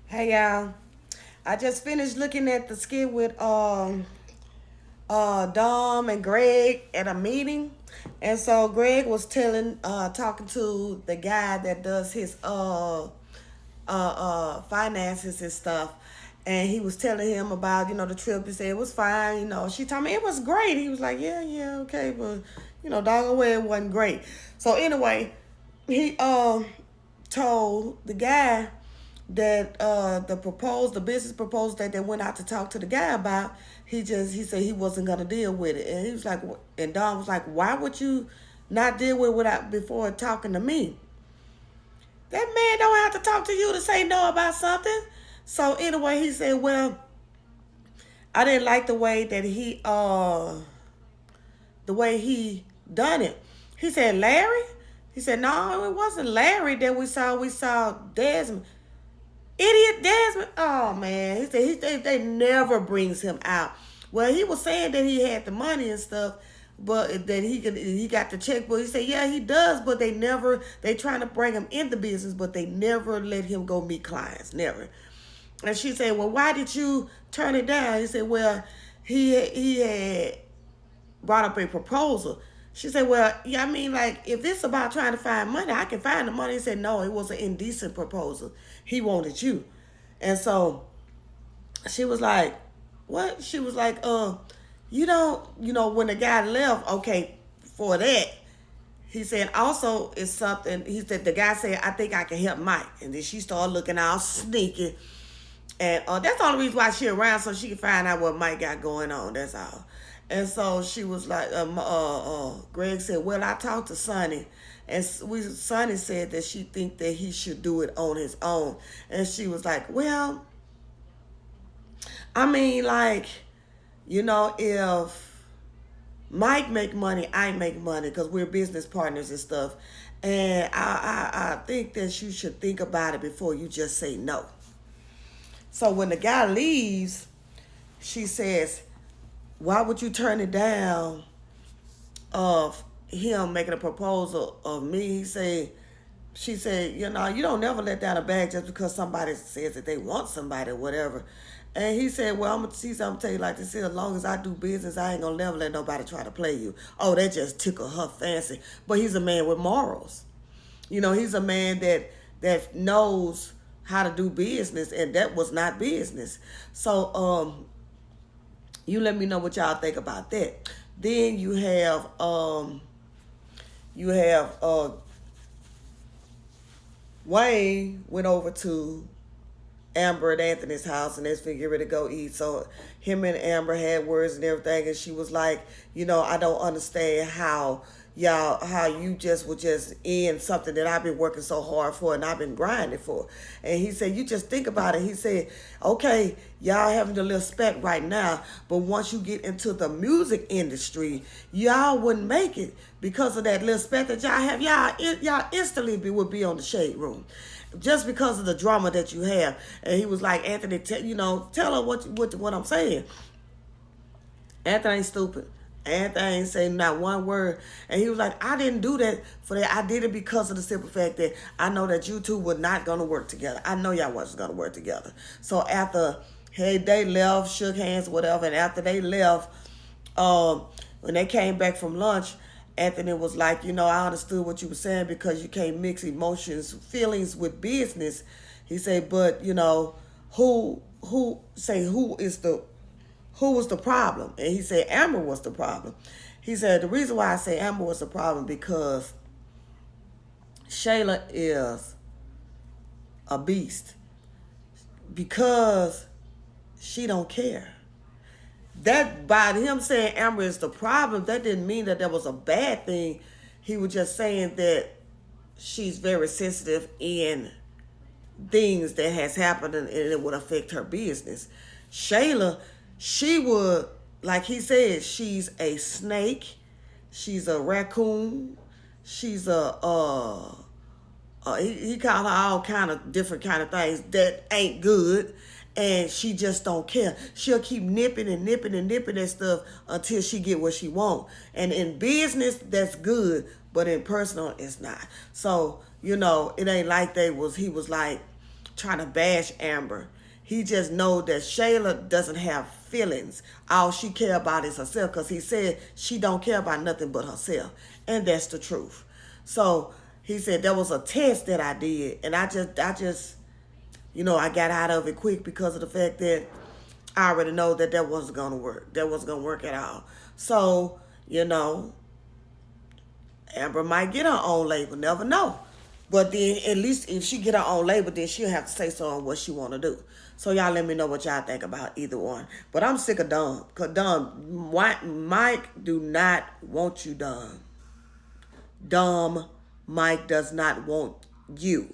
Hey y'all. I just finished looking at the skit with Dom and Greg at a meeting. And so Greg was talking to the guy that does his finances and stuff. And he was telling him about, the trip. He said it was fine, She told me it was great. He was like, yeah, yeah, okay, but dog away it wasn't great. So anyway, he told the guy that the business proposal that they went out to talk to the guy about, he said he wasn't gonna deal with it, and he was like, and Don was like, why would you not deal with it without before talking to me? That man don't have to talk to you to say no about something. So anyway, he said, well, I didn't like the way he done it. He said, Larry. He said, no, it wasn't Larry that we saw. We saw Desmond. Idiot Desmond. Oh man, he said they never brings him out. Well, he was saying that he had the money and stuff, but that he got the checkbook. He said, yeah, he does, but they trying to bring him in the business, but they never let him go meet clients, never. And she said, well, why did you turn it down? He said, well, he had brought up a proposal. She said, well, yeah, I mean, like, if it's about trying to find money, I can find the money. He said, no, it was an indecent proposal. He wanted you. And so she was like, what? She was like, you don't, when the guy left, okay, for that, he said, also, it's something, he said, the guy said, I think I can help Mike. And then she started looking all sneaky. And that's the only reason why she around, so she can find out what Mike got going on. That's all. And so she was like, Greg said, well, I talked to Sonny. And Sonny said that she think that he should do it on his own. And she was like, well, I mean, like, if Mike make money, I make money because we're business partners and stuff. And I think that you should think about it before you just say no. So when the guy leaves, she says, why would you turn it down of him making a proposal of me? She said, you don't never let down a bag just because somebody says that they want somebody or whatever. And he said, well, I'm going to tell you like this, as long as I do business, I ain't going to never let nobody try to play you. Oh, that just tickled her fancy. But he's a man with morals. He's a man that knows how to do business, and that was not business. So you let me know what y'all think about that. Then you have Wayne went over to Amber and Anthony's house, and they figured ready to go eat. So him and Amber had words and everything, and she was like, I don't understand how you just would just end something that I've been working so hard for and I've been grinding for. And he said, you just think about it. He said, okay, y'all having a little spat right now, but once you get into the music industry, y'all wouldn't make it because of that little spat that y'all have. Y'all instantly would be on the shade room just because of the drama that you have. And he was like, Anthony, tell her what I'm saying. Anthony ain't stupid. Anthony ain't saying not one word. And he was like, I didn't do that for that. I did it because of the simple fact that I know that you two were not going to work together. I know y'all wasn't going to work together. So after, hey, they left, shook hands, whatever. And after they left, when they came back from lunch, Anthony was like, I understood what you were saying because you can't mix emotions, feelings with business. He said, but, who was the problem? And he said Amber was the problem. He said the reason why I say Amber was the problem because Shayla is a beast because she don't care. That by him saying Amber is the problem, that didn't mean that was a bad thing. He was just saying that she's very sensitive in things that has happened and it would affect her business. Shayla, she would, like he said, she's a snake, she's a raccoon, she's he called her all kind of different kind of things that ain't good, and she just don't care. She'll keep nipping and nipping and nipping at stuff until she get what she want. And in business, that's good, but in personal, it's not. So it ain't like he was like, trying to bash Amber. He just know that Shayla doesn't have feelings. All she care about is herself, because he said she don't care about nothing but herself. And that's the truth. So he said there was a test that I did, and I just I got out of it quick because of the fact that I already know that that wasn't gonna work. That wasn't gonna work at all. So, Amber might get her own label, never know. But then at least if she get her own label, then she'll have to say so on what she want to do. So y'all let me know what y'all think about either one. But I'm sick of Dom. Because Dom, Mike do not want you, Dom. Dom, Mike does not want you.